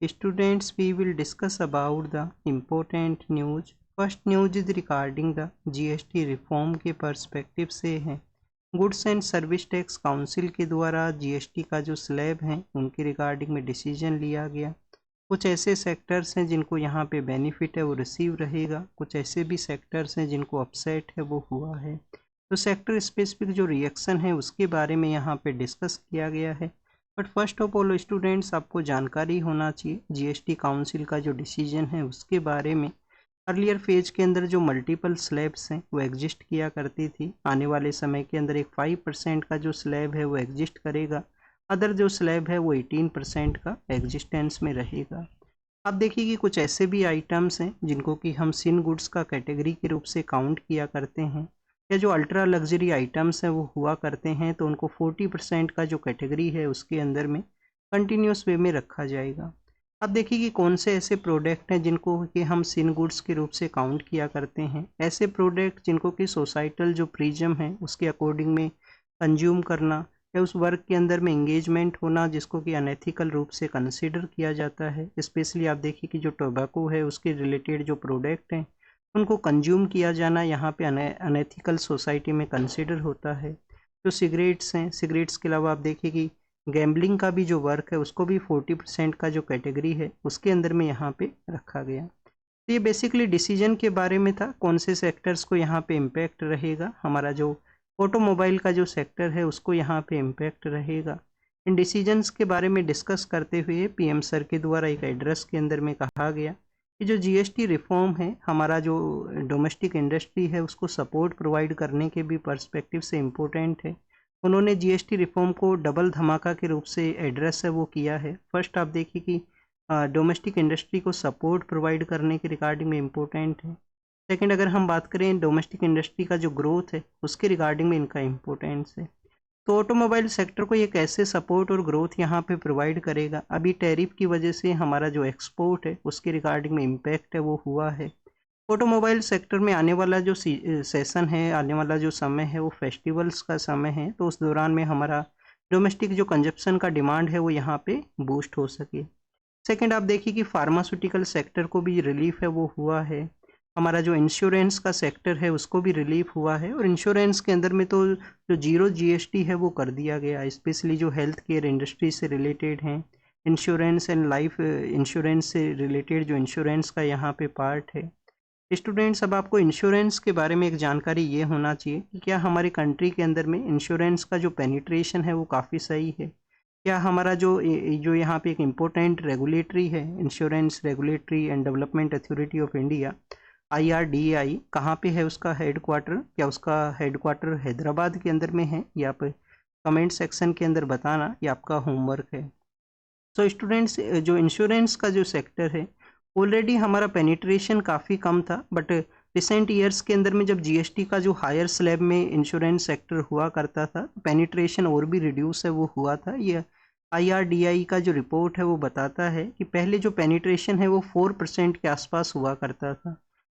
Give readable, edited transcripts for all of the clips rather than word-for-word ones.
Students, we will discuss about the important news. First news is regarding the GST reform के perspective से है। Goods and service tax council के द्वारा GST का जो slab है उनके रिगार्डिंग में डिसीजन लिया गया। कुछ ऐसे सेक्टर्स हैं जिनको यहाँ पे बेनिफिट है वो रिसीव रहेगा, कुछ ऐसे भी सेक्टर्स हैं जिनको अपसेट है वो हुआ है। तो सेक्टर स्पेसिफिक जो रिएक्शन है उसके बारे में यहाँ पे डिस्कस किया गया है। But first of all students, आपको जानकारी होना चाहिए जीएसटी काउंसिल का जो डिसीजन है उसके बारे में। अर्लियर फेज के अंदर जो मल्टीपल स्लैब्स हैं वो एग्जिस्ट किया करती थी। आने वाले समय के अंदर एक 5% का जो स्लैब है वो एग्जिस्ट करेगा, अदर जो स्लैब है वो 18% का एग्जिस्टेंस में रहेगा। आप देखिए कि कुछ ऐसे भी आइटम्स हैं जिनको कि हम सिन गुड्स का कैटेगरी के रूप से काउंट किया करते हैं, या जो अल्ट्रा लग्जरी आइटम्स हैं वो हुआ करते हैं, तो उनको 40% का जो कैटेगरी है उसके अंदर में कंटिन्यूस वे में रखा जाएगा। अब देखिए कि कौन से ऐसे प्रोडक्ट हैं जिनको कि हम सिन गुड्स के रूप से काउंट किया करते हैं। ऐसे प्रोडक्ट जिनको कि सोसाइटल जो प्रिज्म है उसके अकॉर्डिंग में कंज्यूम करना, या उस वर्क के अंदर में इंगेजमेंट होना जिसको कि अनएथिकल रूप से कंसिडर किया जाता है। स्पेशली आप देखिए कि जो टोबैको है उसके रिलेटेड जो प्रोडक्ट हैं उनको कंज्यूम किया जाना यहाँ पे अनएथिकल सोसाइटी में कंसिडर होता है। जो सिगरेट्स हैं, सिगरेट्स के अलावा आप देखिए कि गैम्बलिंग का भी जो वर्क है उसको भी 40% का जो कैटेगरी है उसके अंदर में यहाँ पे रखा गया। तो ये बेसिकली डिसीजन के बारे में था, कौन से सेक्टर्स को यहाँ पे इम्पैक्ट रहेगा। हमारा जो ऑटोमोबाइल का जो सेक्टर है उसको यहाँ पे इम्पैक्ट रहेगा। इन डिसीजंस के बारे में डिस्कस करते हुए पीएम सर के द्वारा एक एड्रेस के अंदर में कहा गया कि जो जीएसटी रिफॉर्म है हमारा जो डोमेस्टिक इंडस्ट्री है उसको सपोर्ट प्रोवाइड करने के भी पर्सपेक्टिव से इम्पोर्टेंट है। उन्होंने जीएसटी रिफॉर्म को डबल धमाका के रूप से एड्रेस है वो किया है। फर्स्ट आप देखिए कि डोमेस्टिक इंडस्ट्री को सपोर्ट प्रोवाइड करने के रिगार्डिंग में इम्पोर्टेंट है। सेकंड, अगर हम बात करें डोमेस्टिक इंडस्ट्री का जो ग्रोथ है उसके रिगार्डिंग में इनका इम्पोर्टेंस है। तो ऑटोमोबाइल सेक्टर को ये कैसे सपोर्ट और ग्रोथ यहाँ पे प्रोवाइड करेगा। अभी टैरिफ की वजह से हमारा जो एक्सपोर्ट है उसके रिगार्डिंग में इम्पैक्ट है वो हुआ है। ऑटोमोबाइल सेक्टर में आने वाला जो सेशन है, आने वाला जो समय है वो फेस्टिवल्स का समय है, तो उस दौरान में हमारा डोमेस्टिक जो कंजप्शन का डिमांड है वो यहाँ पे बूस्ट हो सके। सेकंड, आप देखिए कि फार्मास्यूटिकल सेक्टर को भी रिलीफ है वो हुआ है। हमारा जो इंश्योरेंस का सेक्टर है उसको भी रिलीफ हुआ है, और इंश्योरेंस के अंदर में तो जो जीरो जीएसटी है वो कर दिया गया। स्पेशली जो हेल्थ केयर इंडस्ट्री से रिलेटेड हैं, इंश्योरेंस एंड लाइफ इंश्योरेंस से रिलेटेड जो इंश्योरेंस का यहाँ पे पार्ट है। स्टूडेंट्स, अब आपको इंश्योरेंस के बारे में एक जानकारी ये होना चाहिए कि क्या हमारे कंट्री के अंदर में इंश्योरेंस का जो पेनिट्रेशन है वो काफ़ी सही है। क्या हमारा जो यहाँ पे एक इम्पोर्टेंट रेगुलेटरी है, insurance regulatory and development authority of India, IRDAI, कहाँ पे है उसका हेडक्वार्टर। क्या उसका हेडक्वार्टर हैदराबाद के अंदर में है? ये आप कमेंट सेक्शन के अंदर बताना, ये आपका होमवर्क है। तो स्टूडेंट्स, जो इंश्योरेंस का जो सेक्टर है ऑलरेडी हमारा पेनिट्रेशन काफ़ी कम था, बट रिसेंट ईयर्स के अंदर में जब जीएसटी का जो हायर स्लैब में इंश्योरेंस सेक्टर हुआ करता था पेनिट्रेशन और भी रिड्यूस है वो हुआ था। ये IRDAI का जो रिपोर्ट है वो बताता है कि पहले जो पेनिट्रेशन है वो 4% के आसपास हुआ करता था,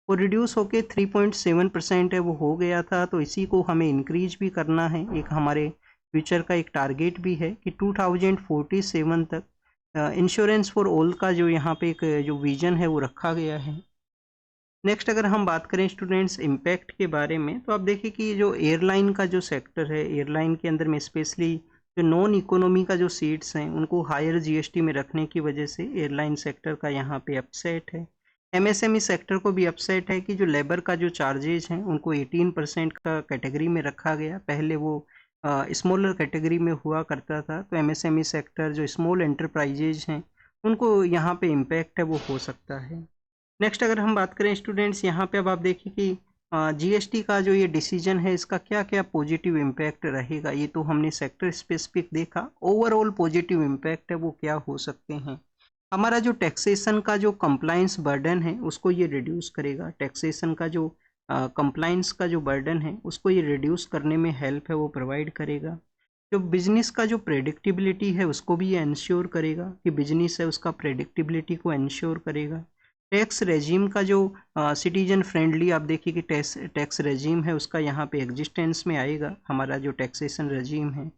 वो रिड्यूस होके 3.7% है वो हो गया था। तो इसी को हमें इंक्रीज भी करना है। एक हमारे फ्यूचर का एक टारगेट भी है कि 2047 तक इंश्योरेंस फॉर ऑल का जो यहाँ पे एक जो विजन है वो रखा गया है। नेक्स्ट, अगर हम बात करें स्टूडेंट्स इम्पैक्ट के बारे में, तो आप देखिए कि जो एयरलाइन का जो सेक्टर है, एयरलाइन के अंदर में स्पेशली जो नॉन इकोनॉमी का जो सीट्स हैं उनको हायर जीएसटी में रखने की वजह से एयरलाइन सेक्टर का यहाँ पे अपसेट है। MSME सेक्टर को भी अपसेट है कि जो लेबर का जो चार्जेज हैं उनको 18% का कैटेगरी में रखा गया। पहले वो स्मॉलर कैटेगरी में हुआ करता था। तो MSME सेक्टर जो स्मॉल एंटरप्राइजेज हैं उनको यहाँ पे इम्पैक्ट है वो हो सकता है। नेक्स्ट, अगर हम बात करें स्टूडेंट्स, यहाँ पे अब आप देखिए कि जीएसटी का जो ये डिसीजन है इसका क्या क्या पॉजिटिव इम्पैक्ट रहेगा। ये तो हमने सेक्टर स्पेसिफिक देखा, ओवरऑल पॉजिटिव इम्पैक्ट है वो क्या हो सकते हैं। हमारा जो टैक्सेशन का जो कंप्लाइंस बर्डन है उसको ये रिड्यूस करेगा। टैक्सेशन का जो कंप्लाइंस का जो बर्डन है उसको ये रिड्यूस करने में हेल्प है वो प्रोवाइड करेगा। जो बिजनेस का जो प्रेडिक्टिबिलिटी है उसको भी ये इंश्योर करेगा कि बिजनेस है उसका प्रेडिक्टिबिलिटी को इंश्योर करेगा। टैक्स रेजीम का जो सिटीजन फ्रेंडली आप देखिए कि टैक्स रेजीम है उसका यहाँ पे एग्जिस्टेंस में आएगा। हमारा जो टैक्सेशन रेजीम है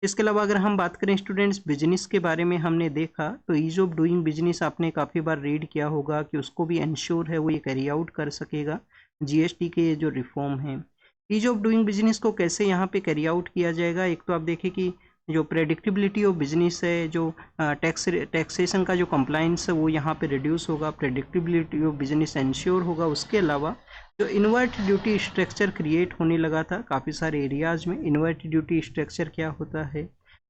इसके अलावा अगर हम बात करें स्टूडेंट्स बिजनेस के बारे में, हमने देखा तो ईज ऑफ डूइंग बिजनेस आपने काफ़ी बार रीड किया होगा कि उसको भी इंश्योर है वो ये कैरी आउट कर सकेगा जीएसटी के जो रिफॉर्म है। ईज ऑफ डूइंग बिजनेस को कैसे यहाँ पे कैरी आउट किया जाएगा, एक तो आप देखिए कि जो प्रेडिक्टेबिलिटी ऑफ बिजनेस है, जो टैक्सेशन का जो कंप्लाइंस है वो यहाँ पे रिड्यूस होगा, प्रेडिक्टेबिलिटी ऑफ बिजनेस इंश्योर होगा। उसके अलावा जो इन्वर्ट ड्यूटी स्ट्रक्चर क्रिएट होने लगा था काफ़ी सारे एरियाज में। इन्वर्ट ड्यूटी स्ट्रक्चर क्या होता है?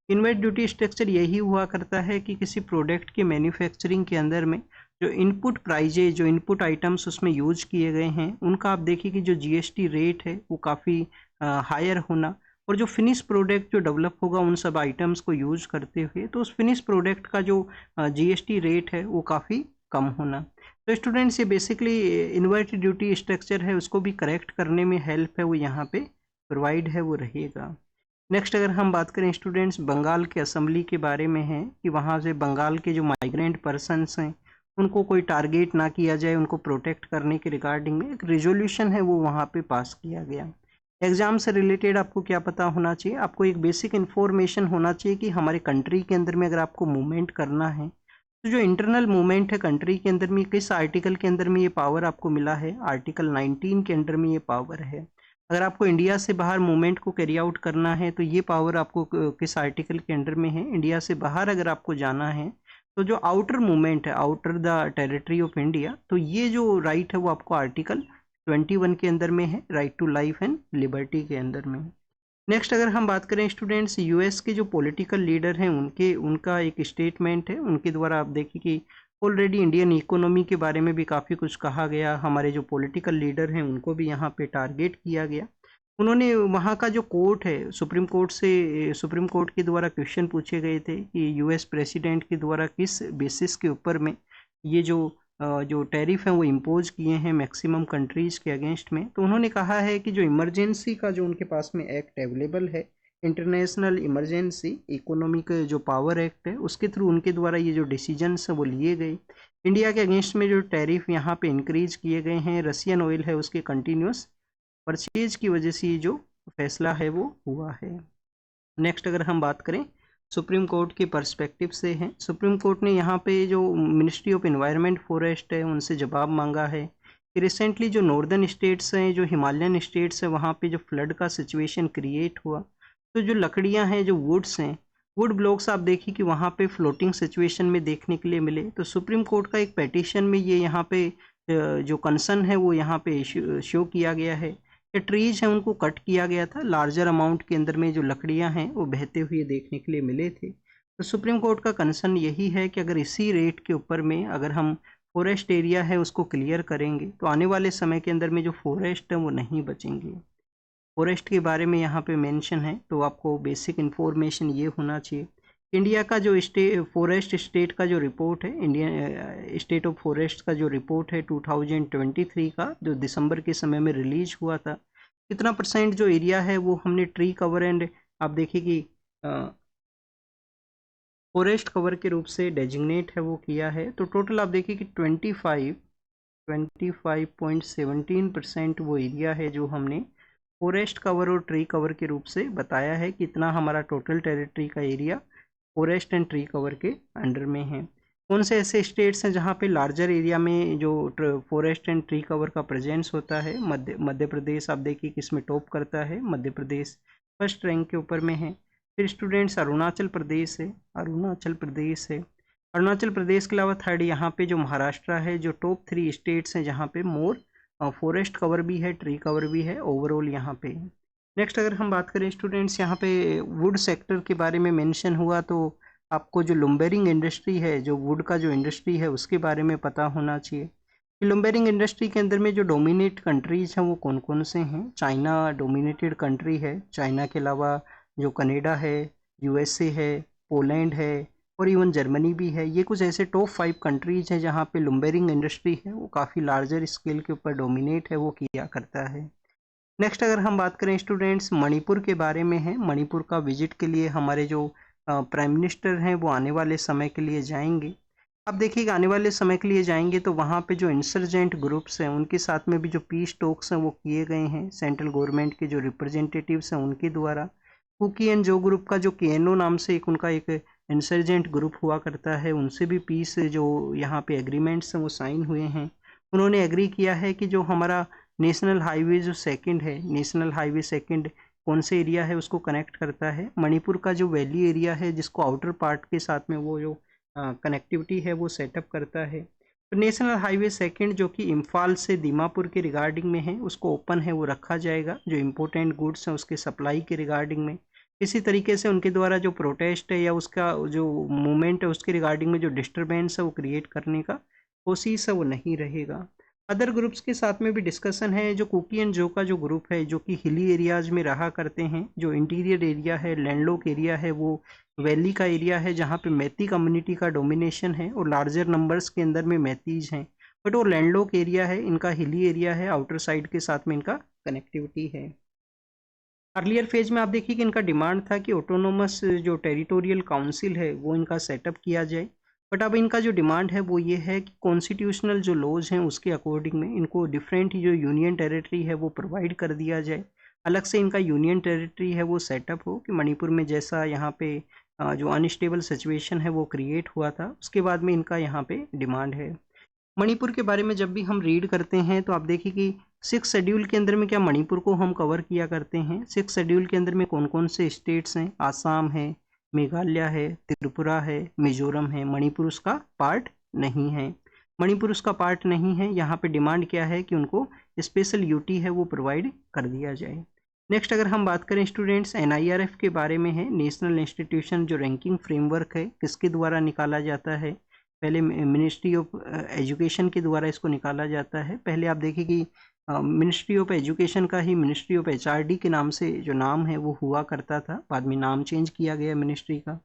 इन्वर्ट ड्यूटी स्ट्रक्चर यही हुआ करता है कि किसी प्रोडक्ट के मैन्युफैक्चरिंग के अंदर में जो इनपुट प्राइजेज, जो इनपुट आइटम्स उसमें यूज किए गए हैं, उनका आप देखिए कि जो जीएसटी रेट है वो काफ़ी हायर होना, और जो फिनिश प्रोडक्ट जो डेवलप होगा उन सब आइटम्स को यूज करते हुए, तो उस फिनिश प्रोडक्ट का जो जीएसटी रेट है वो काफ़ी कम होना। तो स्टूडेंट्स ये बेसिकली इन्वर्ट ड्यूटी स्ट्रक्चर है, उसको भी करेक्ट करने में हेल्प है वो यहाँ पे प्रोवाइड है वो रहेगा। नेक्स्ट अगर हम बात करें स्टूडेंट्स बंगाल के असेंबली के बारे में है कि वहाँ से बंगाल के जो माइग्रेंट पर्सनस हैं उनको कोई टारगेट ना किया जाए, उनको प्रोटेक्ट करने के रिगार्डिंग में एक रेजोल्यूशन है वो वहाँ पे पास किया गया। एग्ज़ाम से रिलेटेड आपको क्या पता होना चाहिए, आपको एक बेसिक इन्फॉर्मेशन होना चाहिए कि हमारे कंट्री के अंदर में अगर आपको मूवमेंट करना है तो जो इंटरनल मूवमेंट है कंट्री के अंदर में किस आर्टिकल के अंदर में ये पावर आपको मिला है, आर्टिकल 19 के अंदर में ये पावर है। अगर आपको इंडिया से बाहर मूवमेंट को कैरी आउट करना है तो ये पावर आपको किस आर्टिकल के अंडर में है, इंडिया से बाहर अगर आपको जाना है तो जो आउटर मूवमेंट है, outer the territory of India, तो ये जो राइट है वो आपको आर्टिकल 21 के अंदर में है, right to life and liberty के अंदर में। नेक्स्ट अगर हम बात करें स्टूडेंट्स यूएस के जो पॉलिटिकल लीडर हैं उनका एक स्टेटमेंट है, उनके द्वारा आप देखिए कि ऑलरेडी इंडियन इकोनॉमी के बारे में भी काफ़ी कुछ कहा गया, हमारे जो पॉलिटिकल लीडर हैं उनको भी यहाँ पे टारगेट किया गया। उन्होंने वहाँ का जो कोर्ट है, सुप्रीम कोर्ट के द्वारा क्वेश्चन पूछे गए थे कि यूएस प्रेसिडेंट के द्वारा किस बेसिस के ऊपर में ये जो टैरिफ हैं वो इम्पोज किए हैं मैक्सिमम कंट्रीज़ के अगेंस्ट में। तो उन्होंने कहा है कि जो इमरजेंसी का जो उनके पास में एक्ट अवेलेबल है, इंटरनेशनल इमरजेंसी इकोनॉमिक जो पावर एक्ट है, उसके थ्रू उनके द्वारा ये जो डिसीजंस है वो लिए गए। इंडिया के अगेंस्ट में जो टैरिफ यहाँ पे इंक्रीज किए गए हैं, रशियन ऑयल है उसके कंटिन्यूस परचेज की वजह से ये जो फैसला है वो हुआ है। नेक्स्ट अगर हम बात करें सुप्रीम कोर्ट के पर्सपेक्टिव से हैं, सुप्रीम कोर्ट ने यहाँ पे जो मिनिस्ट्री ऑफ एनवायरनमेंट फॉरेस्ट है उनसे जवाब मांगा है कि रिसेंटली जो नॉर्दर्न स्टेट्स हैं, जो हिमालयन स्टेट्स हैं, वहाँ पे जो फ्लड का सिचुएशन क्रिएट हुआ, तो जो लकड़ियाँ हैं, जो वुड्स हैं, वुड ब्लॉक्स आप देखिए कि वहाँ पे फ्लोटिंग सिचुएशन में देखने के लिए मिले। तो सुप्रीम कोर्ट का एक पेटिशन में ये यहाँ पे जो कंसर्न है वो यहाँ पे शो किया गया है कि ट्रीज हैं उनको कट किया गया था, लार्जर अमाउंट के अंदर में जो लकड़ियाँ हैं वो बहते हुए देखने के लिए मिले थे। तो सुप्रीम कोर्ट का कंसर्न यही है कि अगर इसी रेट के ऊपर में अगर हम फॉरेस्ट एरिया है उसको क्लियर करेंगे तो आने वाले समय के अंदर में जो फॉरेस्ट है वो नहीं बचेंगे। फॉरेस्ट के बारे में यहाँ पे मेंशन है, तो आपको बेसिक इन्फॉर्मेशन ये होना चाहिए। इंडिया का जो फॉरेस्ट स्टेट का जो रिपोर्ट है, इंडियन स्टेट ऑफ फॉरेस्ट का जो रिपोर्ट है 2023 का, जो दिसंबर के समय में रिलीज हुआ था, कितना परसेंट जो एरिया है वो हमने ट्री कवर एंड आप देखिए कि फॉरेस्ट कवर के रूप से डेजिग्नेट है वो किया है। तो टोटल आप देखिए कि 25.17% वो एरिया है जो हमने फॉरेस्ट कवर और ट्री कवर के रूप से बताया है कि इतना हमारा टोटल टेरिटरी का area forest and tree cover के अंडर में है। कौन से ऐसे स्टेट्स हैं जहाँ पे लार्जर एरिया में जो फॉरेस्ट एंड ट्री कवर का प्रेजेंस होता है? मध्य प्रदेश आप देखिए किसमें टॉप करता है, मध्य प्रदेश फर्स्ट रैंक के ऊपर में है। फिर स्टूडेंट्स अरुणाचल प्रदेश है, अरुणाचल प्रदेश के अलावा थर्ड यहाँ पे जो महाराष्ट्र है, जो टॉप 3 स्टेट्स हैं जहाँ पे मोर फॉरेस्ट कवर भी है, ट्री कवर भी है ओवरऑल यहाँ पे। नेक्स्ट अगर हम बात करें स्टूडेंट्स, यहाँ पे वुड सेक्टर के बारे में मेंशन हुआ, तो आपको जो लुम्बेरिंग इंडस्ट्री है, जो वुड का जो इंडस्ट्री है उसके बारे में पता होना चाहिए कि लुम्बेरिंग इंडस्ट्री के अंदर में जो डोमिनेट कंट्रीज हैं वो कौन कौन से हैं। चाइना डोमिनेटेड कंट्री है, चाइना के अलावा जो कनाडा है, यूएसए है, पोलैंड है और इवन जर्मनी भी है। ये कुछ ऐसे टॉप 5 कंट्रीज हैं जहाँ पे लुम्बेरिंग इंडस्ट्री है वो काफ़ी लार्जर स्केल के ऊपर डोमिनेट है वो किया करता है। नेक्स्ट अगर हम बात करें स्टूडेंट्स मणिपुर के बारे में है, मणिपुर का विजिट के लिए हमारे जो प्राइम मिनिस्टर हैं वो आने वाले समय के लिए जाएंगे। अब देखिएगा आने वाले समय के लिए जाएंगे तो वहाँ पे जो इंसर्जेंट ग्रुप्स हैं उनके साथ में भी जो पीस टॉक्स हैं वो किए गए हैं सेंट्रल गवर्नमेंट के जो रिप्रेजेंटेटिव्स हैं उनके द्वारा। कुकी एंड जो ग्रुप का जो केएनओ नाम से एक उनका एक इंसर्जेंट ग्रुप हुआ करता है, उनसे भी पीस जो यहाँ पे एग्रीमेंट्स हैं वो साइन हुए हैं। उन्होंने एग्री किया है कि जो हमारा नेशनल हाईवे जो सेकंड है, नेशनल हाईवे सेकंड कौन से एरिया है उसको कनेक्ट करता है। मणिपुर का जो वैली एरिया है जिसको आउटर पार्ट के साथ में वो जो कनेक्टिविटी है वो सेटअप करता है। तो नेशनल हाईवे सेकंड जो कि इम्फाल से दीमापुर के रिगार्डिंग में है उसको ओपन है वो रखा जाएगा, जो इम्पोर्टेंट गुड्स हैं उसके सप्लाई के रिगार्डिंग में। इसी तरीके से उनके द्वारा जो प्रोटेस्ट है या उसका जो मूवमेंट है उसके रिगार्डिंग में जो डिस्टर्बेंस है वो क्रिएट करने का कोशिश है वो नहीं रहेगा। अदर ग्रुप्स के साथ में भी डिस्कशन है। जो कुकी एंड जो का जो ग्रुप है जो कि हिली एरियाज में रहा करते हैं, जो इंटीरियर एरिया है, लैंडलॉक एरिया है, वो वैली का एरिया है जहाँ पे मैती कम्युनिटी का डोमिनेशन है और लार्जर नंबर्स के अंदर में मैतीज हैं, बट वो लैंडलॉक एरिया है, इनका हिली एरिया है, आउटर साइड के साथ में इनका कनेक्टिविटी है। अर्लियर फेज में आप देखिए कि इनका डिमांड था कि ऑटोनोमस जो टेरिटोरियल काउंसिल है वो इनका सेटअप किया जाए, बट अब इनका जो डिमांड है वो ये है कि कॉन्स्टिट्यूशनल जो लॉज हैं उसके अकॉर्डिंग में इनको डिफरेंट जो यूनियन टेरिटरी है वो प्रोवाइड कर दिया जाए। अलग से इनका यूनियन टेरिटरी है वो सेटअप हो कि मणिपुर में जैसा यहाँ पे जो अनस्टेबल सिचुएशन है वो क्रिएट हुआ था उसके बाद में इनका यहाँ पे डिमांड है। मणिपुर के बारे में जब भी हम रीड करते हैं तो आप देखिए कि 6 शेड्यूल के अंदर में क्या मणिपुर को हम कवर किया करते हैं। 6 शेड्यूल के अंदर में कौन कौन से स्टेट्स हैं, आसाम है, मेघालय है, त्रिपुरा है, मिजोरम है। मणिपुर उसका पार्ट नहीं है, मणिपुर उसका पार्ट नहीं है। यहाँ पे डिमांड क्या है कि उनको स्पेशल यूटी है वो प्रोवाइड कर दिया जाए। नेक्स्ट अगर हम बात करें स्टूडेंट्स एनआईआरएफ के बारे में है, नेशनल इंस्टीट्यूशन जो रैंकिंग फ्रेमवर्क है किसके द्वारा निकाला जाता है। पहले मिनिस्ट्री ऑफ एजुकेशन के द्वारा इसको निकाला जाता है। पहले आप देखिए कि मिनिस्ट्री ऑफ एजुकेशन का ही मिनिस्ट्री ऑफ एचआरडी के नाम से जो नाम है वो हुआ करता था, बाद में नाम चेंज किया गया मिनिस्ट्री का।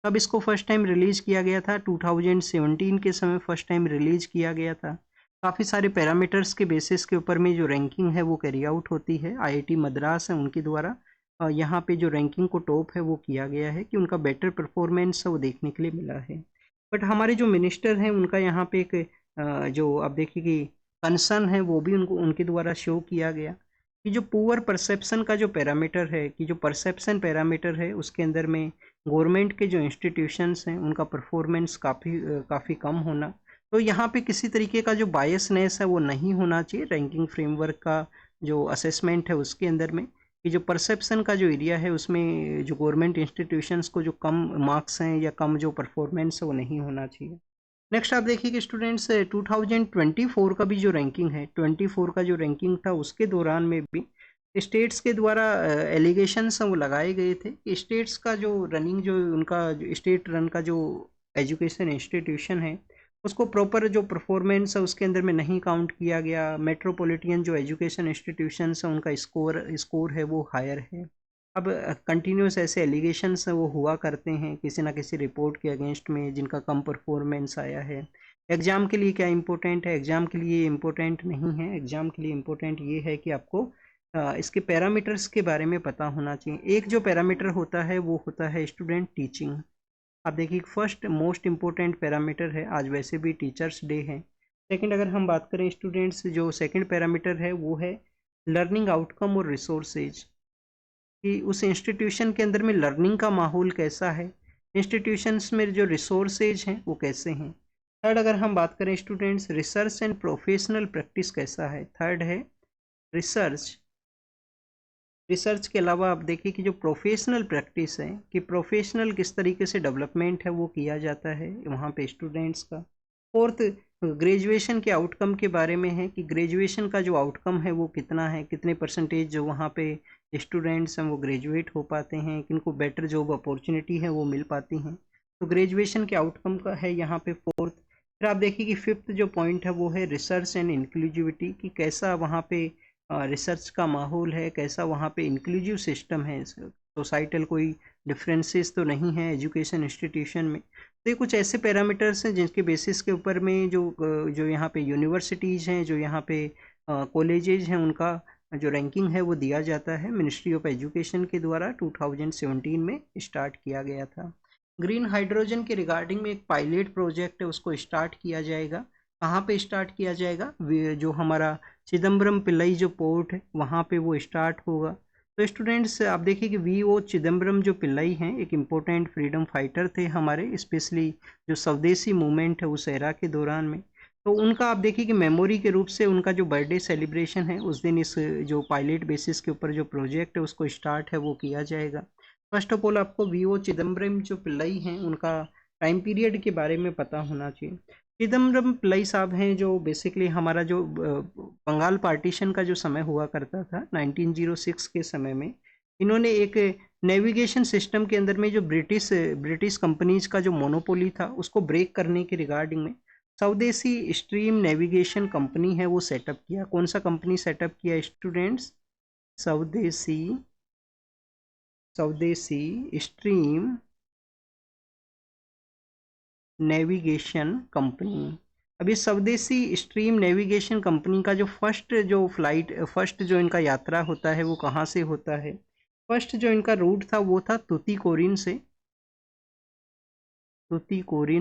तब इसको फर्स्ट टाइम रिलीज किया गया था 2017 के समय फर्स्ट टाइम रिलीज किया गया था। काफ़ी सारे पैरामीटर्स के बेसिस के ऊपर में जो रैंकिंग है वो कैरी आउट होती है। आईआईटी मद्रास है उनके द्वारा यहाँ पे जो रैंकिंग को टॉप है वो किया गया है कि उनका बेटर परफॉर्मेंस है वो देखने के लिए मिला है। बट हमारे जो मिनिस्टर हैं उनका यहाँ पे एक जो आप देखिए कि कंसर्न है वो भी उनको उनके द्वारा शो किया गया कि जो पुअर परसेप्शन का जो पैरामीटर है, कि जो परसेप्शन पैरामीटर है उसके अंदर में गवर्नमेंट के जो इंस्टीट्यूशंस हैं उनका परफॉर्मेंस काफ़ी कम होना। तो यहाँ पे किसी तरीके का जो बायसनेस है वो नहीं होना चाहिए रैंकिंग फ्रेमवर्क का जो असेसमेंट है उसके अंदर में, कि जो परसेप्शन का जो एरिया है उसमें जो गवर्नमेंट इंस्टीट्यूशंस को जो कम मार्क्स हैं या कम जो परफॉर्मेंस है वो नहीं होना चाहिए। नेक्स्ट आप देखिए कि स्टूडेंट्स 2024 का भी जो रैंकिंग है, 24 का जो रैंकिंग था उसके दौरान में भी स्टेट्स के द्वारा एलिगेशंस वो लगाए गए थे कि स्टेट्स का जो रनिंग जो उनका जो स्टेट रन का जो एजुकेशन इंस्टीट्यूशन है उसको प्रॉपर जो परफॉर्मेंस है उसके अंदर में नहीं काउंट किया गया। मेट्रोपॉलिटन जो एजुकेशन इंस्टीट्यूशंस हैं उनका स्कोर है वो हायर है। अब कंटिन्यूस ऐसे एलिगेशंस वो हुआ करते हैं किसी ना किसी रिपोर्ट के अगेंस्ट में जिनका कम परफॉर्मेंस आया है। एग्ज़ाम के लिए क्या इम्पोर्टेंट है, एग्ज़ाम के लिए इम्पोर्टेंट नहीं है। एग्ज़ाम के लिए इम्पोर्टेंट ये है कि आपको इसके पैरामीटर्स के बारे में पता होना चाहिए। एक जो पैरामीटर होता है वो होता है स्टूडेंट टीचिंग। आप देखिए फर्स्ट मोस्ट इम्पोर्टेंट पैरामीटर है, आज वैसे भी टीचर्स डे है। सेकंड अगर हम बात करें स्टूडेंट्स जो सेकंड पैरामीटर है वो है लर्निंग आउटकम और रिसोर्सेज, कि उस इंस्टीट्यूशन के अंदर में लर्निंग का माहौल कैसा है, इंस्टीट्यूशंस में जो रिसोर्सेज हैं वो कैसे हैं। थर्ड अगर हम बात करें students research and professional practice कैसा है। थर्ड है रिसर्च। रिसर्च के अलावा आप देखिए कि जो प्रोफेशनल प्रैक्टिस है कि प्रोफेशनल किस तरीके से डेवलपमेंट है वो किया जाता है वहाँ पे स्टूडेंट्स का। फोर्थ ग्रेजुएशन के आउटकम के बारे में है कि ग्रेजुएशन का जो आउटकम है वो कितना है, कितने परसेंटेज जो वहाँ पे स्टूडेंट्स हैं वो ग्रेजुएट हो पाते हैं, किनको बेटर जॉब अपॉर्चुनिटी है वो मिल पाती हैं। तो ग्रेजुएशन के आउटकम का है यहाँ पे फोर्थ। फिर आप देखिए कि फिफ्थ जो पॉइंट है वो है रिसर्च एंड इंक्लूसिविटी, कि कैसा वहाँ पे रिसर्च का माहौल है, कैसा वहाँ पे इंक्लूसिव सिस्टम है, सोसाइटल कोई डिफरेंसेस तो नहीं है एजुकेशन इंस्टीट्यूशन में। तो ये कुछ ऐसे पैरामीटर्स हैं जिनके बेसिस के ऊपर में जो यहाँ पे यूनिवर्सिटीज़ हैं, जो यहाँ पे कॉलेजेज हैं, उनका जो रैंकिंग है वो दिया जाता है। मिनिस्ट्री ऑफ एजुकेशन के द्वारा 2017 में स्टार्ट किया गया था। ग्रीन हाइड्रोजन के रिगार्डिंग में एक पायलट प्रोजेक्ट है उसको स्टार्ट किया जाएगा। कहाँ पे स्टार्ट किया जाएगा, जो हमारा चिदम्बरम पिल्लई जो पोर्ट है वहाँ पे वो स्टार्ट होगा। तो स्टूडेंट्स आप देखिए कि वी.ओ. चिदम्बरम जो पिल्लई हैं एक इम्पोर्टेंट फ्रीडम फाइटर थे हमारे, स्पेशली जो स्वदेशी मूवमेंट है उस एरा के दौरान में। तो उनका आप देखिए कि मेमोरी के रूप से उनका जो बर्थडे सेलिब्रेशन है उस दिन इस जो पायलट बेसिस के ऊपर जो प्रोजेक्ट है उसको स्टार्ट है वो किया जाएगा। फर्स्ट ऑफ ऑल आपको वी.ओ. चिदम्बरम जो पिल्लई हैं उनका टाइम पीरियड के बारे में पता होना चाहिए। चिदम्बरम पिल्लई साहब हैं जो बेसिकली हमारा जो बंगाल पार्टीशन का जो समय हुआ करता था 1906 के समय में, इन्होंने एक नेविगेशन सिस्टम के अंदर में जो ब्रिटिश कंपनीज का जो मोनोपोली था उसको ब्रेक करने के रिगार्डिंग में स्वदेशी स्ट्रीम नेविगेशन कंपनी है वो सेटअप किया। कौन सा कंपनी सेटअप किया स्टूडेंट्स? स्वदेशी स्वदेशी स्ट्रीम नेविगेशन कंपनी। अभी स्वदेशी स्ट्रीम नेविगेशन कंपनी का जो फर्स्ट जो इनका यात्रा होता है वो कहाँ से होता है? फर्स्ट जो इनका रूट था वो था तुतीकोरिन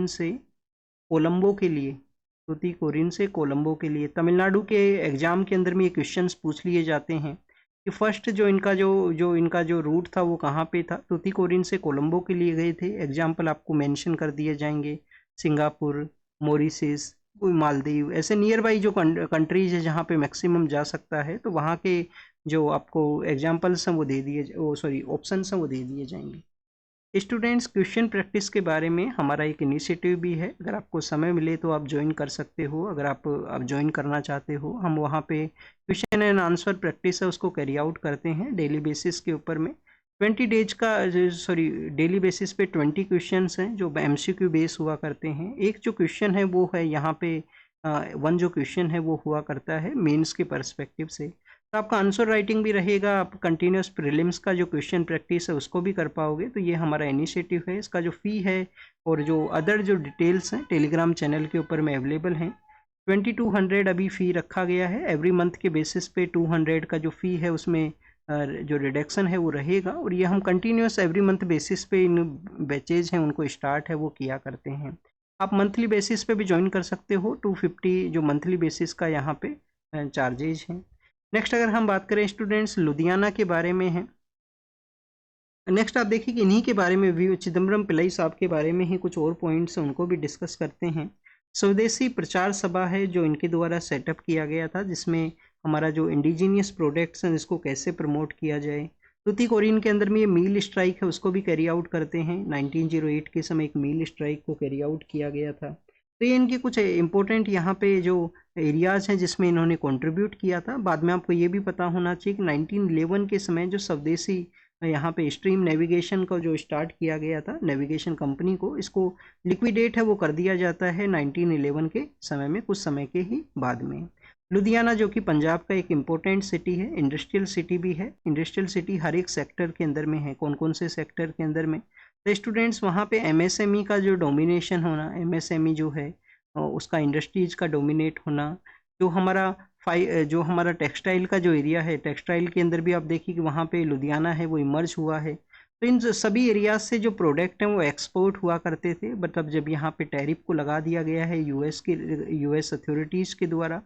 से कोलंबो के लिए। तुतीकोरिन से कोलंबो के लिए तमिलनाडु के एग्जाम के अंदर में ये क्वेश्चंस पूछ लिए जाते हैं कि फर्स्ट जो इनका जो रूट था वो कहाँ पे था? तुतीकोरिन से कोलंबो के लिए गए थे। एग्जाम्पल आपको मेंशन कर दिए जाएंगे, सिंगापुर, मॉरिशस, मालदीव, ऐसे नियर बाई जो कंट्रीज है जहाँ पे मैक्सिमम जा सकता है, तो वहाँ के जो आपको एग्जाम्पल्स हैं वो दे दिए, सॉरी ऑप्शंस हैं वो दे दिए जाएंगे। स्टूडेंट्स क्वेश्चन प्रैक्टिस के बारे में हमारा एक इनिशिएटिव भी है, अगर आपको समय मिले तो आप ज्वाइन कर सकते हो। अगर आप ज्वाइन करना चाहते हो, हम वहाँ पे क्वेश्चन एंड आंसर प्रैक्टिस है उसको कैरी आउट करते हैं डेली बेसिस के ऊपर में। 20 डेज का डेली बेसिस पे 20 क्वेश्चंस हैं जो MCQ बेस हुआ करते हैं। एक जो क्वेश्चन है वो है यहाँ पे वन जो क्वेश्चन है वो हुआ करता है मेंस के पर्सपेक्टिव से। तो आपका आंसर राइटिंग भी रहेगा, आप कंटिन्यूस प्रीलिम्स का जो क्वेश्चन प्रैक्टिस है उसको भी कर पाओगे। तो ये हमारा इनिशिएटिव है। इसका जो फ़ी है और जो अदर जो डिटेल्स हैं टेलीग्राम चैनल के ऊपर में अवेलेबल हैं। 2200 अभी फ़ी रखा गया है। एवरी मंथ के बेसिस पे 200 का जो फ़ी है उसमें जो रिडक्शन है वो रहेगा, और ये हम कंटिन्यूस एवरी मंथ बेसिस पे इन बैचेज हैं उनको स्टार्ट है वो किया करते हैं। आप मंथली बेसिस पे भी ज्वाइन कर सकते हो। 250 जो मंथली बेसिस का यहाँ पे चार्जेज हैं। नेक्स्ट अगर हम बात करें स्टूडेंट्स लुधियाना के बारे में है। नेक्स्ट आप देखिए कि इन्हीं के बारे में वी चिदम्बरम पिल्लई साहब के बारे में ही कुछ और पॉइंट्स हैं उनको भी डिस्कस करते हैं। स्वदेशी प्रचार सभा है जो इनके द्वारा सेटअप किया गया था, जिसमें हमारा जो इंडिजीनियस प्रोडक्ट्स हैं इसको कैसे प्रमोट किया जाए। तुतीकोरिन के अंदर में ये मील स्ट्राइक है उसको भी कैरी आउट करते हैं। 1908 के समय एक मील स्ट्राइक को कैरी आउट किया गया था। तो ये इनके कुछ इंपॉर्टेंट यहाँ पे जो एरियाज़ हैं जिसमें इन्होंने कंट्रीब्यूट किया था। बाद में आपको ये भी पता होना चाहिए कि 1911 के समय जो स्वदेशी यहाँ पे स्ट्रीम नेविगेशन को जो स्टार्ट किया गया था नेविगेशन कंपनी को, इसको लिक्विडेट है वो कर दिया जाता है 1911 के समय में, कुछ समय के ही बाद में। लुधियाना जो कि पंजाब का एक इम्पोर्टेंट सिटी है, इंडस्ट्रियल सिटी भी है। इंडस्ट्रियल सिटी हर एक सेक्टर के अंदर में है। कौन कौन से सेक्टर के अंदर में? तो स्टूडेंट्स वहाँ पे MSME का जो डोमिनेशन होना, MSME जो है उसका इंडस्ट्रीज का डोमिनेट होना, जो हमारा टेक्सटाइल का जो एरिया है, टेक्सटाइल के अंदर भी आप देखिए कि वहाँ पे लुधियाना है वो इमर्ज हुआ है। तो इन सभी एरियाज से जो प्रोडक्ट हैं वो एक्सपोर्ट हुआ करते थे, बट अब जब यहाँ पे टैरिफ को लगा दिया गया है यूएस अथॉरिटीज़ के द्वारा,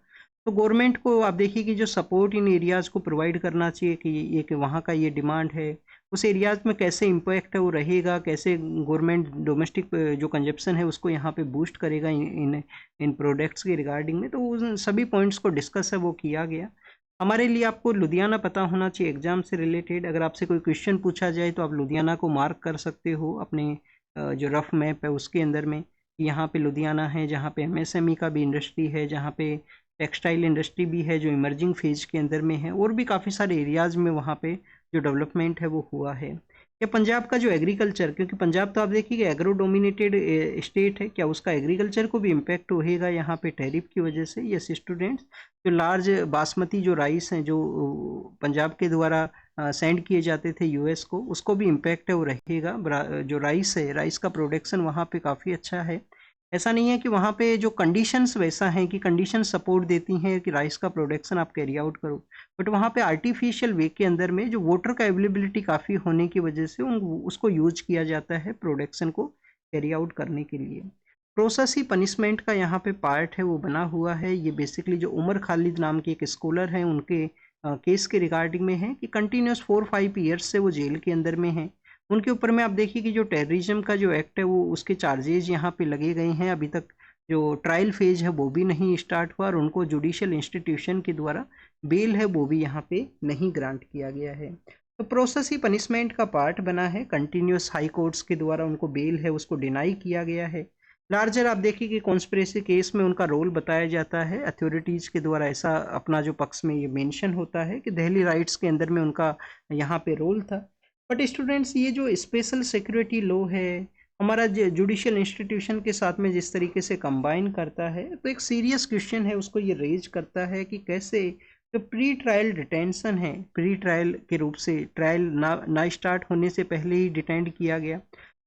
तो गवर्नमेंट को आप देखिए कि जो सपोर्ट इन एरियाज़ को प्रोवाइड करना चाहिए कि ये कि वहाँ का ये डिमांड है, उस एरियाज़ में कैसे इम्पैक्ट है वो रहेगा, कैसे गवर्नमेंट डोमेस्टिक जो कंजप्शन है उसको यहाँ पे बूस्ट करेगा इन प्रोडक्ट्स के रिगार्डिंग में। तो उन सभी पॉइंट्स को डिस्कस है वो किया गया। हमारे लिए आपको लुधियाना पता होना चाहिए एग्जाम से रिलेटेड। अगर आपसे कोई क्वेश्चन पूछा जाए तो आप लुधियाना को मार्क कर सकते हो अपने जो रफ मैप है उसके अंदर में। यहाँ पे लुधियाना है जहाँ पे MSME का भी इंडस्ट्री है, जहाँ पे टेक्सटाइल इंडस्ट्री भी है जो इमर्जिंग फेज के अंदर में है, और भी काफ़ी सारे एरियाज़ में वहाँ पे जो डेवलपमेंट है वो हुआ है। या पंजाब का जो एग्रीकल्चर, क्योंकि पंजाब तो आप देखिए एग्रो डोमिनेटेड स्टेट है, क्या उसका एग्रीकल्चर को भी इम्पैक्ट होएगा यहाँ पे टैरिफ की वजह से? यस स्टूडेंट्स, जो लार्ज बासमती जो राइस हैं जो पंजाब के द्वारा सेंड किए जाते थे US को, उसको भी इम्पैक्ट है वो रहेगा। जो राइस है, राइस का प्रोडक्शन वहाँ पे काफ़ी अच्छा है। ऐसा नहीं है कि वहाँ पे जो कंडीशंस वैसा हैं कि कंडीशन सपोर्ट देती हैं कि राइस का प्रोडक्शन आप कैरी आउट करो, बट वहाँ पे आर्टिफिशियल वे के अंदर में जो वाटर का अवेलेबिलिटी काफ़ी होने की वजह से उसको यूज किया जाता है प्रोडक्शन को कैरी आउट करने के लिए। प्रोसेस ही पनिशमेंट का यहाँ पे पार्ट है वो बना हुआ है। ये बेसिकली जो उमर खालिद नाम के एक स्कॉलर हैं उनके केस के रिगार्डिंग में है कि कंटिन्यूस 4-5 ईयर्स से वो जेल के अंदर में हैं। उनके ऊपर में आप देखिए कि जो टेररिज्म का जो एक्ट है वो उसके चार्जेज यहाँ पे लगे गए हैं। अभी तक जो ट्रायल फेज है वो भी नहीं स्टार्ट हुआ और उनको जुडिशियल इंस्टीट्यूशन के द्वारा बेल है वो भी यहाँ पे नहीं ग्रांट किया गया है। तो प्रोसेस ही पनिशमेंट का पार्ट बना है। कंटिन्यूस हाई कोर्ट्स के द्वारा उनको बेल है उसको डिनाई किया गया है। लार्जर आप देखिए कि कॉन्स्पिरेसी केस में उनका रोल बताया जाता है। अथॉरिटीज़ के द्वारा ऐसा अपना जो पक्ष में ये मेंशन होता है कि दिल्ली राइट्स के अंदर में उनका यहाँ पे रोल था। बट स्टूडेंट्स, ये जो स्पेशल सिक्योरिटी लॉ है हमारा जुडिशियल इंस्टीट्यूशन के साथ में जिस तरीके से कंबाइन करता है, तो एक सीरियस क्वेश्चन है उसको ये रेज करता है कि कैसे जो प्री ट्रायल डिटेंशन है, प्री ट्रायल के रूप से ट्रायल ना स्टार्ट होने से पहले ही डिटेंड किया गया,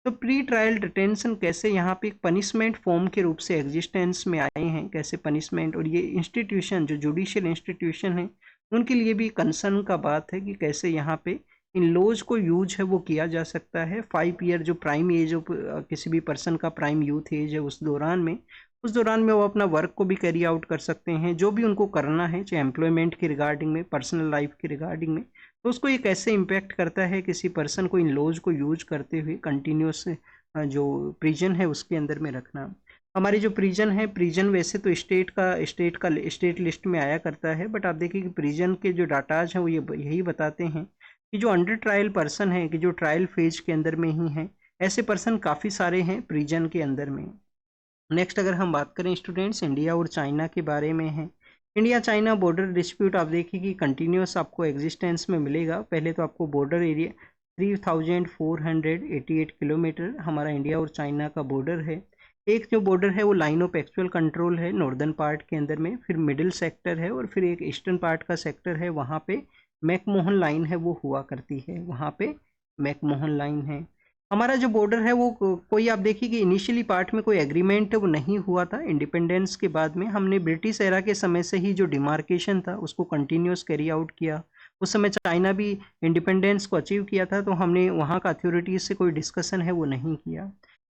तो प्री ट्रायल डिटेंशन कैसे यहाँ पे एक पनिशमेंट फॉर्म के रूप से एग्जिस्टेंस में आए हैं, कैसे पनिशमेंट। और ये इंस्टीट्यूशन जो जुडिशियल इंस्टीट्यूशन है उनके लिए भी कंसर्न का बात है कि कैसे यहाँ पे इन लॉज को यूज है वो किया जा सकता है। 5 ईयर जो प्राइम एज ऑफ किसी भी पर्सन का प्राइम यूथ एज है उस दौरान में वो अपना वर्क को भी कैरी आउट कर सकते हैं, जो भी उनको करना है, चाहे एम्प्लॉयमेंट के रिगार्डिंग में, पर्सनल लाइफ के रिगार्डिंग में। तो उसको ये कैसे इम्पैक्ट करता है किसी पर्सन को इन लॉज को यूज करते हुए कंटिन्यूस जो प्रिजन है उसके अंदर में रखना। हमारी जो प्रिजन है, प्रिजन वैसे तो स्टेट लिस्ट में आया करता है, बट आप देखिए कि प्रिजन के जो डाटाज हैं वो यही बताते हैं कि जो अंडर ट्रायल पर्सन है, कि जो ट्रायल फेज के अंदर में ही हैं, ऐसे पर्सन काफ़ी सारे हैं प्रिजन के अंदर में। नेक्स्ट अगर हम बात करें स्टूडेंट्स, इंडिया और चाइना के बारे में है। इंडिया चाइना बॉर्डर डिस्प्यूट आप देखिए कि कंटिन्यूस आपको एग्जिस्टेंस में मिलेगा। पहले तो आपको बॉर्डर एरिया 3488 किलोमीटर हमारा इंडिया और चाइना का बॉर्डर है। एक जो बॉर्डर है वो लाइन ऑफ एक्चुअल कंट्रोल है नॉर्दर्न पार्ट के अंदर में, फिर मिडिल सेक्टर है और फिर एक ईस्टर्न पार्ट का सेक्टर है, वहाँ पे मैकमोहन लाइन है वो हुआ करती है, वहाँ पे मैकमोहन लाइन है। हमारा जो बॉर्डर है वो कोई आप देखिए कि इनिशियली पार्ट में कोई एग्रीमेंट वो नहीं हुआ था। इंडिपेंडेंस के बाद में हमने ब्रिटिश एरा के समय से ही जो डिमार्केशन था उसको कंटिन्यूस कैरी आउट किया। उस समय चाइना भी इंडिपेंडेंस को अचीव किया था, तो हमने वहाँ का अथॉरिटीज़ से कोई डिस्कशन है वो नहीं किया।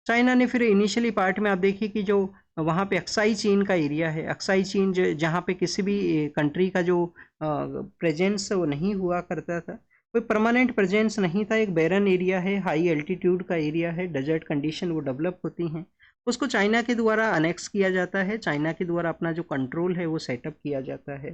चाइना ने फिर इनिशियली पार्ट में आप देखिए कि जो वहाँ पे अक्साई चीन का एरिया है, अक्साई चीन जहाँ पे किसी भी कंट्री का जो प्रेजेंस वो नहीं हुआ करता था, कोई परमानेंट प्रेजेंस नहीं था, एक बैरन एरिया है, हाई एल्टीट्यूड का एरिया है, डेजर्ट कंडीशन वो डेवलप होती हैं, उसको चाइना के द्वारा अनेक्स किया जाता है, चाइना के द्वारा अपना जो कंट्रोल है वो सेटअप किया जाता है।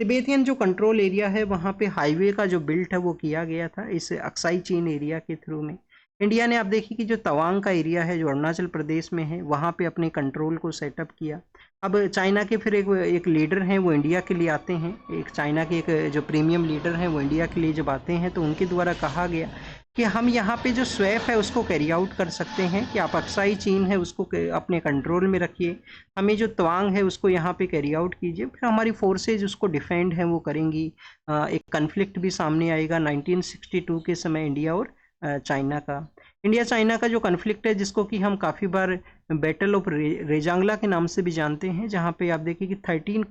तिबेतियन जो कंट्रोल एरिया है वहाँ पे हाईवे का जो बिल्ट है वो किया गया था इस अक्साई चीन एरिया के थ्रू में। इंडिया ने आप देखिए कि जो तवांग का एरिया है जो अरुणाचल प्रदेश में है वहाँ पे अपने कंट्रोल को सेटअप किया। अब चाइना के फिर एक लीडर हैं वो इंडिया के लिए आते हैं, एक चाइना के एक जो प्रीमियम लीडर हैं वो इंडिया के लिए जब आते हैं तो उनके द्वारा कहा गया कि हम यहाँ पे जो स्वैप है उसको कैरी आउट कर सकते हैं, कि आप अक्साई चीन है उसको अपने कंट्रोल में रखिए, हमें जो तवांग है उसको यहाँ पे कैरी आउट कीजिए, फिर हमारी फोर्सेज उसको डिफेंड है वो करेंगी। एक कन्फ्लिक्ट भी सामने आएगा 1962 के समय इंडिया और चाइना का। इंडिया चाइना का जो कन्फ्लिक्ट है जिसको कि हम काफ़ी बार बैटल ऑफ रेजांगला के नाम से भी जानते हैं, जहाँ पे आप देखिए कि 13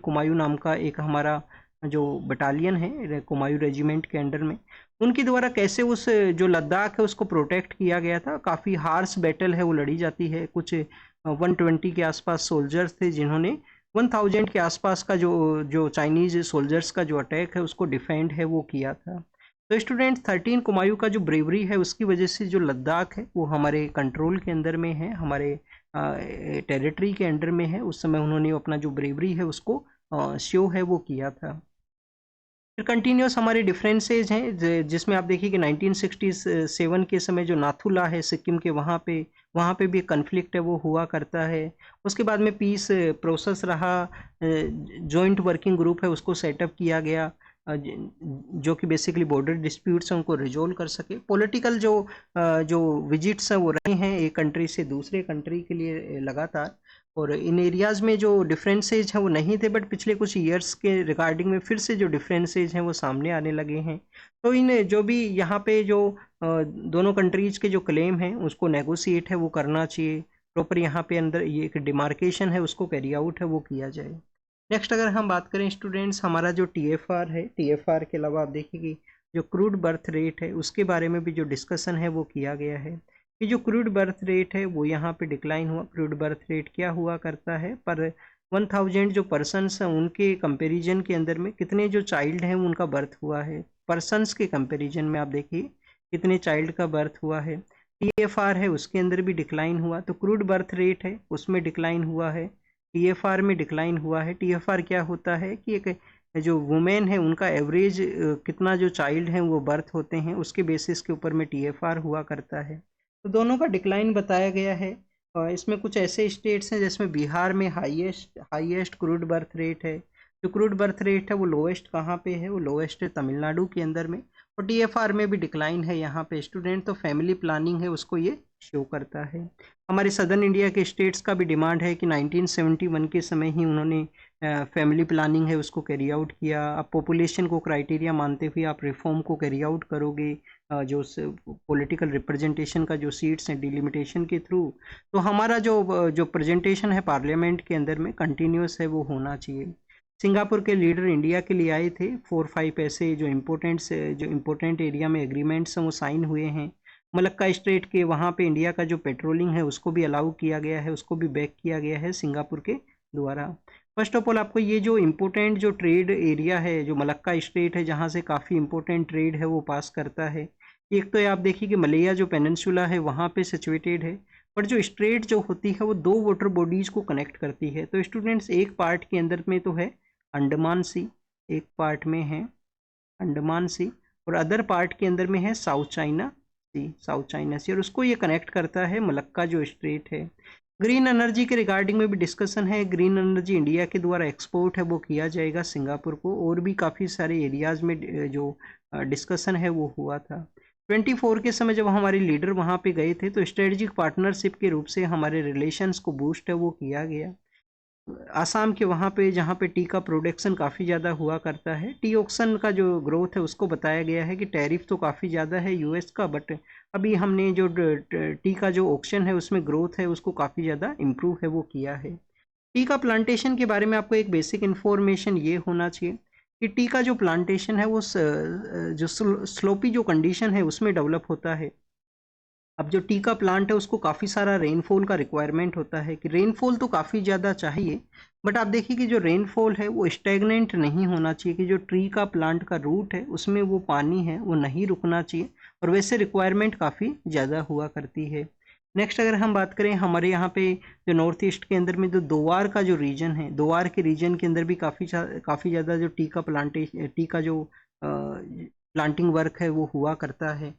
कुमायूं नाम का एक हमारा जो बटालियन है कुमायूं रेजिमेंट के अंडर में, उनके द्वारा कैसे उस जो लद्दाख है उसको प्रोटेक्ट किया गया था। काफ़ी हार्श बैटल है वो लड़ी जाती है। कुछ 120 के आसपास सोल्जर्स थे जिन्होंने 1000 के आसपास का जो चाइनीज़ सोल्जर्स का जो अटैक है उसको डिफेंड है वो किया था। तो स्टूडेंट 13 कुमायूं का जो ब्रेवरी है उसकी वजह से जो लद्दाख है वो हमारे कंट्रोल के अंदर में है, हमारे टेरिटरी के अंडर में है। उस समय उन्होंने अपना जो ब्रेवरी है उसको शो है वो किया था। फिर कंटिन्यूस हमारे डिफरेंसेज हैं जिसमें आप देखिए कि 1967 के समय जो नाथुला है सिक्किम के, वहाँ पे भी कन्फ्लिक्ट है वो हुआ करता है। उसके बाद में पीस प्रोसेस रहा, जॉइंट वर्किंग ग्रुप है उसको सेटअप किया गया जो कि बेसिकली बॉर्डर डिस्प्यूट्स हैं उनको रिजोल्व कर सके। पॉलिटिकल जो विजिट्स हैं वो रहे हैं एक कंट्री से दूसरे कंट्री के लिए लगातार, और इन एरियाज़ में जो डिफरेंसेज हैं वो नहीं थे, बट पिछले कुछ ईयर्स के रिगार्डिंग में फिर से जो डिफरेंसेज हैं वो सामने आने लगे हैं। तो इन जो भी यहाँ पे जो दोनों कंट्रीज़ के जो क्लेम हैं उसको नेगोशिएट है वो करना चाहिए, प्रॉपर यहाँ पे अंदर ये एक डिमार्केशन है उसको कैरी आउट है वो किया जाए। नेक्स्ट अगर हम बात करें स्टूडेंट्स, हमारा जो TFR है, TFR के अलावा आप देखिए कि जो क्रूड बर्थ रेट है उसके बारे में भी जो डिस्कशन है वो किया गया है कि जो क्रूड बर्थ रेट है वो यहाँ पे डिक्लाइन हुआ। क्रूड बर्थ रेट क्या हुआ करता है पर 1000 जो पर्सन्स हैं उनके कंपैरिजन के अंदर में कितने जो चाइल्ड हैं उनका बर्थ हुआ है, पर्सन्स के कंपैरिजन में आप देखिए कितने चाइल्ड का बर्थ हुआ है। टीएफआर है उसके अंदर भी डिक्लाइन हुआ, तो क्रूड बर्थ रेट है उसमें डिक्लाइन हुआ है, टीएफआर में डिक्लाइन हुआ है। टीएफआर क्या होता है कि एक जो वुमेन है उनका एवरेज कितना जो चाइल्ड हैं वो बर्थ होते हैं उसके बेसिस के ऊपर में टीएफआर हुआ करता है। तो दोनों का डिक्लाइन बताया गया है। इसमें कुछ ऐसे स्टेट्स हैं जिसमें बिहार में हाईएस्ट क्रूड बर्थ रेट है। जो क्रूड बर्थ रेट है वो लोवेस्ट कहाँ पे है, वो लोवेस्ट है तमिलनाडु के अंदर में। और टीएफआर में भी डिक्लाइन है यहाँ पे स्टूडेंट, तो फैमिली प्लानिंग है उसको ये शो करता है। हमारे सदर्न इंडिया के स्टेट्स का भी डिमांड है कि 1971 के समय ही उन्होंने फैमिली प्लानिंग है उसको कैरी आउट किया। अब पॉपुलेशन को क्राइटेरिया मानते हुए आप रिफॉर्म को कैरी आउट करोगे, जो पॉलिटिकल रिप्रेजेंटेशन का जो सीट्स हैं डिलिमिटेशन के थ्रू, तो हमारा जो प्रेजेंटेशन है पार्लियामेंट के अंदर में कंटिन्यूस है वो होना चाहिए। सिंगापुर के लीडर इंडिया के लिए आए थे, 4-5 ऐसे जो इम्पोर्टेंट एरिया में एग्रीमेंट्स हैं वो साइन हुए हैं। मलक्का स्ट्रेट के वहाँ पे इंडिया का जो पेट्रोलिंग है उसको भी अलाउ किया गया है, उसको भी बैक किया गया है सिंगापुर के द्वारा। फर्स्ट ऑफ ऑल आपको ये जो इम्पोर्टेंट जो ट्रेड एरिया है जो मलक्का स्ट्रेट है जहाँ से काफ़ी इम्पोर्टेंट ट्रेड है वो पास करता है। एक तो ये आप देखिए कि मलया जो पेनिनसुला है वहाँ पे सिचुएटेड है, पर जो स्ट्रेट जो होती है वो दो वाटर बॉडीज को कनेक्ट करती है। तो स्टूडेंट्स एक पार्ट के अंदर में तो है अंडमान सी, एक पार्ट में है अंडमान सी, और अदर पार्ट के अंदर में है साउथ चाइना सी, और उसको ये कनेक्ट करता है मलक्का जो स्ट्रेट है। ग्रीन एनर्जी के रिगार्डिंग में भी डिस्कशन है। ग्रीन एनर्जी इंडिया के द्वारा एक्सपोर्ट है वो किया जाएगा सिंगापुर को, और भी काफ़ी सारे एरियाज़ में जो डिस्कशन है वो हुआ था। 24 के समय जब हमारे लीडर वहाँ पे गए थे तो स्ट्रेटजिक पार्टनरशिप के रूप से हमारे रिलेशंस को बूस्ट है वो किया गया। आसाम के वहाँ पे जहाँ पे टी का प्रोडक्शन काफ़ी ज़्यादा हुआ करता है, टी ऑक्शन का जो ग्रोथ है उसको बताया गया है कि टैरिफ तो काफ़ी ज़्यादा है यूएस का, बट अभी हमने जो टी का जो ऑक्शन है उसमें ग्रोथ है उसको काफ़ी ज़्यादा इम्प्रूव है वो किया है। टी का प्लांटेशन के बारे में आपको एक बेसिक इन्फॉर्मेशन ये होना चाहिए कि टी का जो प्लांटेशन है वो जो स्लोपी जो कंडीशन है उसमें डेवलप होता है। अब जो टी का प्लांट है उसको काफ़ी सारा रेनफॉल का रिक्वायरमेंट होता है कि रेनफॉल तो काफ़ी ज़्यादा चाहिए, बट आप देखिए कि जो रेनफॉल है वो स्टेगनेंट नहीं होना चाहिए, कि जो ट्री का प्लांट का रूट है उसमें वो पानी है वो नहीं रुकना चाहिए, और वैसे रिक्वायरमेंट काफ़ी ज़्यादा हुआ करती है। नेक्स्ट अगर हम बात करें हमारे यहाँ पे जो नॉर्थ ईस्ट के अंदर में जो दोवार का जो रीजन है, दोवार के रीजन के अंदर भी काफ़ी ज़्यादा जो टी का जो प्लांटिंग वर्क है वो हुआ करता है।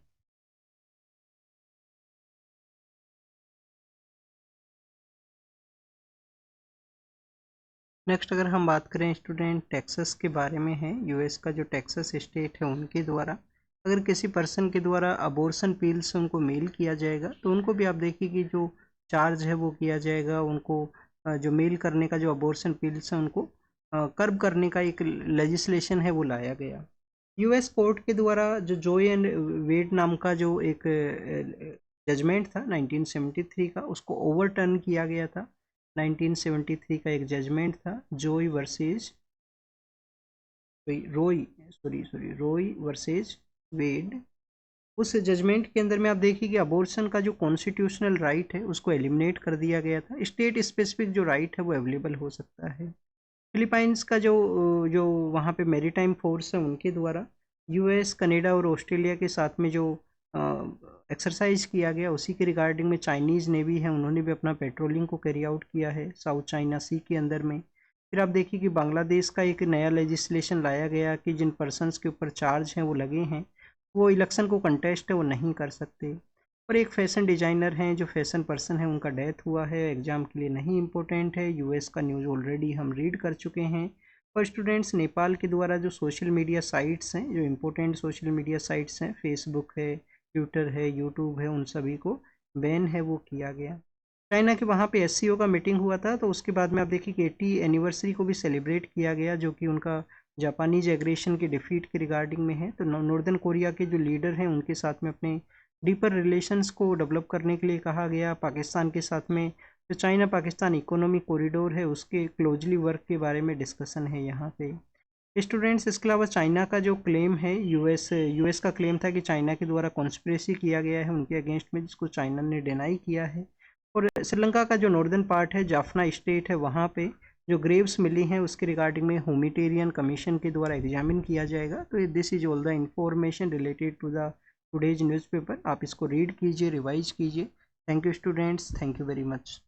नेक्स्ट अगर हम बात करें स्टूडेंट टेक्सास के बारे में है, यूएस का जो टेक्सास स्टेट है उनके द्वारा अगर किसी पर्सन के द्वारा अबॉर्शन पील से उनको मेल किया जाएगा तो उनको भी आप देखिए कि जो चार्ज है वो किया जाएगा, उनको जो मेल करने का जो अबॉर्शन पील से उनको कर्ब करने का एक लेजिस्लेशन है वो लाया गया। यूएस कोर्ट के द्वारा जो जोय एंड वेड नाम का जो एक जजमेंट था 1973 का उसको ओवरटर्न किया गया था। 1973 का एक जजमेंट था जोय वर्सेज रोय वर्सेज वेड। उस जजमेंट के अंदर में आप देखिए कि अबॉर्शन का जो कॉन्स्टिट्यूशनल राइट है उसको एलिमिनेट कर दिया गया था, स्टेट स्पेसिफिक जो राइट है वो अवेलेबल हो सकता है। फिलीपाइंस का जो जो वहाँ पे मैरीटाइम फोर्स है उनके द्वारा यूएस कनाडा और ऑस्ट्रेलिया के साथ में जो एक्सरसाइज किया गया उसी के रिगार्डिंग में चाइनीज़ नेवी है उन्होंने भी अपना पेट्रोलिंग को कैरी आउट किया है साउथ चाइना सी के अंदर में। फिर आप देखिए कि बांग्लादेश का एक नया लेजिस्लेशन लाया गया कि जिन पर्सनस के ऊपर चार्ज हैं वो लगे हैं वो इलेक्शन को कंटेस्ट है वो नहीं कर सकते। और एक फैशन डिज़ाइनर हैं जो फैशन पर्सन है उनका डेथ हुआ है, एग्ज़ाम के लिए नहीं इम्पोर्टेंट है, यूएस का न्यूज़ ऑलरेडी हम रीड कर चुके हैं। और स्टूडेंट्स नेपाल के द्वारा जो सोशल मीडिया साइट्स हैं, जो इम्पोर्टेंट सोशल मीडिया साइट्स हैं, फेसबुक है, ट्विटर है, यूट्यूब है, उन सभी को बैन है वो किया गया। चाइना के वहाँ पे एससीओ का मीटिंग हुआ था तो उसके बाद में आप देखिए कि 80 एनिवर्सरी को भी सेलिब्रेट किया गया जो कि उनका जापानीज एग्रेशन के डिफीट के रिगार्डिंग में है। तो नॉर्दर्न कोरिया के जो लीडर हैं उनके साथ में अपने डीपर रिलेशंस को डेवलप करने के लिए कहा गया। पाकिस्तान के साथ में जो चाइना पाकिस्तान इकोनॉमिक कॉरिडोर है उसके क्लोजली वर्क के बारे में डिस्कशन है यहाँ पे। स्टूडेंट्स इसके अलावा चाइना का जो क्लेम है यूएस का क्लेम था कि चाइना के द्वारा कॉन्स्पिरेसी किया गया है उनके अगेंस्ट में, जिसको चाइना ने डिनाई किया है। और श्रीलंका का जो नॉर्दर्न पार्ट है जाफना स्टेट है वहाँ पे जो ग्रेव्स मिली हैं उसके रिगार्डिंग में ह्यूमैनिटेरियन कमीशन के द्वारा एग्जामिन किया जाएगा। तो this is all the information related to the today's newspaper. आप इसको रीड कीजिए, रिवाइज कीजिए। Thank you students, thank you very much.